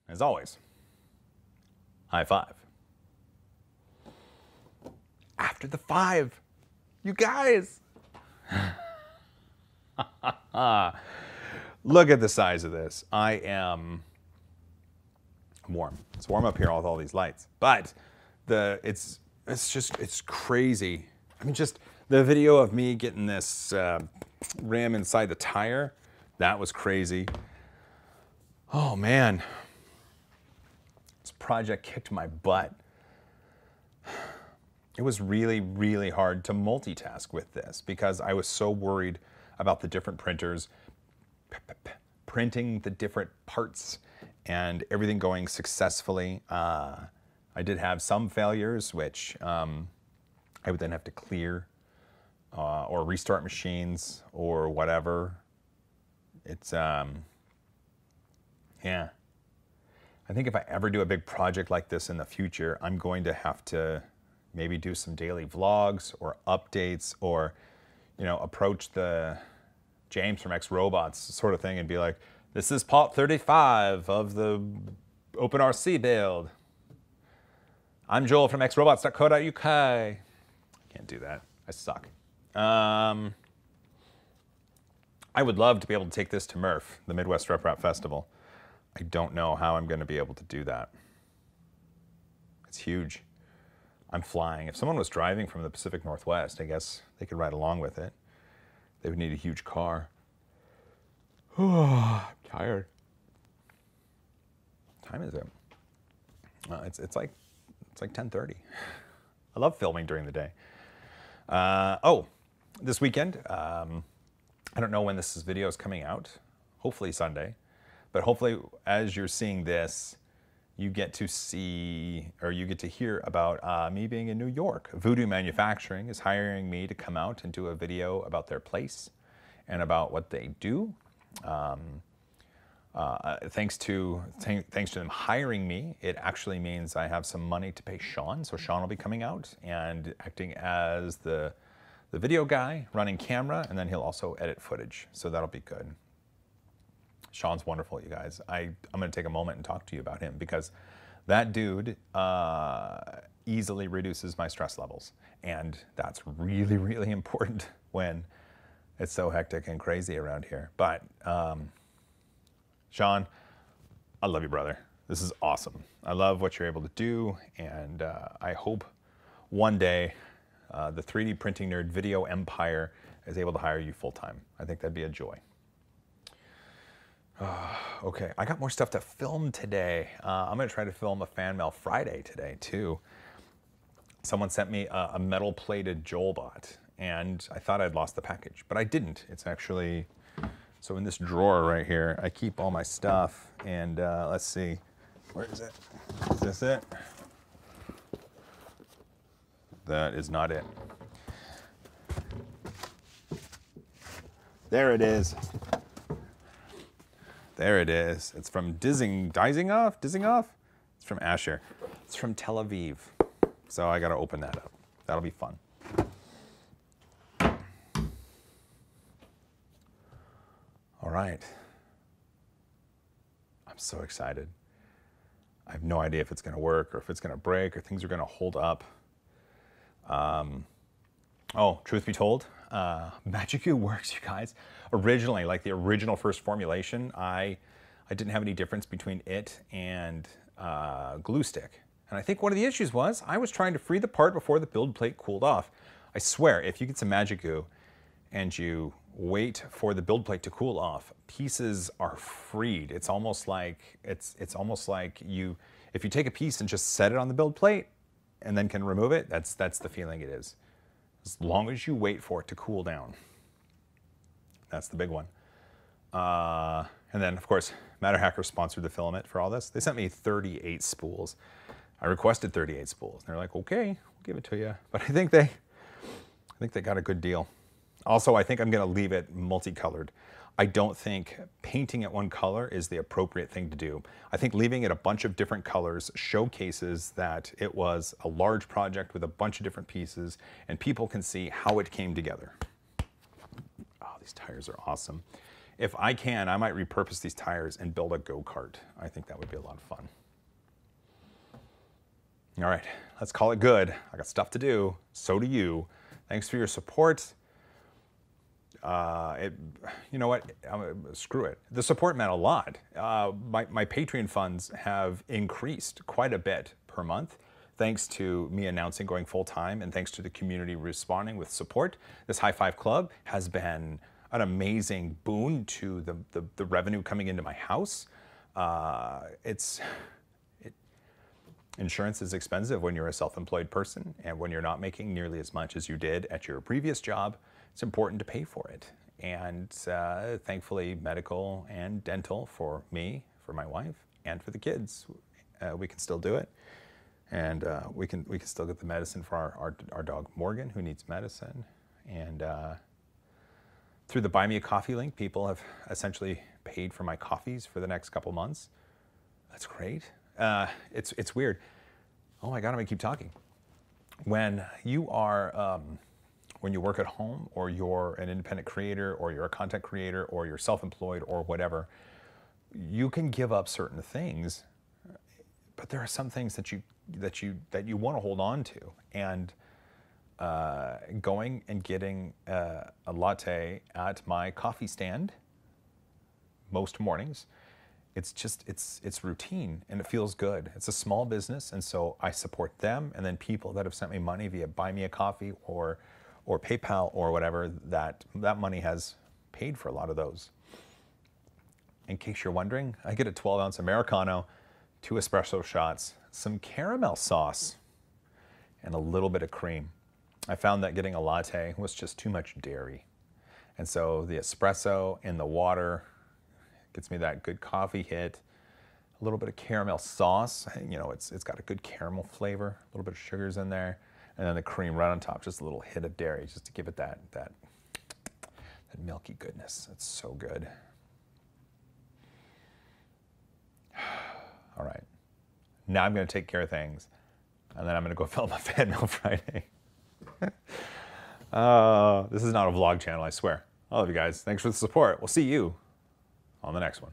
As always, high five. After the 5, you guys. Look at the size of this. I'm warm. It's warm up here with all these lights, but it's crazy. I mean, just the video of me getting this ram inside the tire, that was crazy. Oh man, this project kicked my butt. It was really, really hard to multitask with this because I was so worried about the different printers printing the different parts and everything going successfully. I did have some failures, which I would then have to clear or restart machines or whatever. It's, yeah. I think if I ever do a big project like this in the future, I'm going to have to maybe do some daily vlogs or updates or, you know, approach the James from X-Robots sort of thing and be like, this is part 35 of the OpenRC build. I'm Joel from xrobots.co.uk. I can't do that. I suck. I would love to be able to take this to MRF, the Midwest Rep Rap Festival. I don't know how I'm going to be able to do that. It's huge. I'm flying. If someone was driving from the Pacific Northwest, I guess they could ride along with it. They would need a huge car. Oh, I'm tired. What time is it? It's like 10:30. I love filming during the day. Oh, this weekend, I don't know when this video is coming out. Hopefully Sunday. But hopefully as you're seeing this, you get to see, or you get to hear about me being in New York. Voodoo Manufacturing is hiring me to come out and do a video about their place and about what they do. Thanks to them hiring me, it actually means I have some money to pay Sean. So Sean will be coming out and acting as the video guy, running camera, and then he'll also edit footage. So that'll be good. Sean's wonderful, you guys. I'm going to take a moment and talk to you about him because that dude easily reduces my stress levels. And that's really, really important when it's so hectic and crazy around here. But Sean, I love you, brother. This is awesome. I love what you're able to do. And I hope one day the 3D printing nerd video empire is able to hire you full time. I think that'd be a joy. Okay, I got more stuff to film today. I'm going to try to film a fan mail Friday today, too. Someone sent me a metal-plated Joelbot, and I thought I'd lost the package, but I didn't. It's actually, so in this drawer right here, I keep all my stuff, and let's see, where is it? Is this it? That is not it. There it is. There it is. It's from Dizingoff? It's from Asher. It's from Tel Aviv. So I got to open that up. That'll be fun. All right. I'm so excited. I have no idea if it's going to work or if it's going to break or things are going to hold up. Oh, truth be told, Magic Goo works, you guys. Originally, like the original first formulation, I didn't have any difference between it and glue stick. And I think one of the issues was I was trying to free the part before the build plate cooled off. I swear, if you get some Magic Goo and you wait for the build plate to cool off, pieces are freed. It's almost like you, if you take a piece and just set it on the build plate and then can remove it, that's the feeling it is. As long as you wait for it to cool down. That's the big one. And then, of course, MatterHacker sponsored the filament for all this. They sent me 38 spools. I requested 38 spools. And they're like, okay, we'll give it to you. But I think they got a good deal. Also, I think I'm going to leave it multicolored. I don't think painting it one color is the appropriate thing to do. I think leaving it a bunch of different colors showcases that it was a large project with a bunch of different pieces, and people can see how it came together. Oh, these tires are awesome. If I can, I might repurpose these tires and build a go-kart. I think that would be a lot of fun. All right, let's call it good. I got stuff to do. So do you. Thanks for your support. You know what? Screw it. The support meant a lot. My Patreon funds have increased quite a bit per month, thanks to me announcing going full-time and thanks to the community responding with support. This High Five Club has been an amazing boon to the revenue coming into my house. Insurance is expensive when you're a self-employed person, and when you're not making nearly as much as you did at your previous job, it's important to pay for it. And thankfully, medical and dental for me, for my wife, and for the kids, we can still do it. And we can still get the medicine for our dog Morgan, who needs medicine. And through the Buy Me a Coffee link, people have essentially paid for my coffees for the next couple months. That's great. It's weird. Oh my God, I'm gonna keep talking. When you are, when you work at home, or you're an independent creator, or you're a content creator, or you're self-employed, or whatever, you can give up certain things, but there are some things that you want to hold on to. And going and getting a latte at my coffee stand most mornings, it's routine and it feels good. It's a small business, and so I support them, and then people that have sent me money via Buy Me a Coffee or PayPal or whatever, that money has paid for a lot of those. In case you're wondering, I get a 12-ounce Americano, 2 espresso shots, some caramel sauce, and a little bit of cream. I found that getting a latte was just too much dairy. And so the espresso and the water gets me that good coffee hit. A little bit of caramel sauce, you know, it's got a good caramel flavor, a little bit of sugars in there, and then the cream right on top, just a little hit of dairy, just to give it that milky goodness. It's so good. All right, now I'm gonna take care of things, and then I'm gonna go film a Fan Mail Friday. This is not a vlog channel, I swear. I love you guys. Thanks for the support. We'll see you on the next one.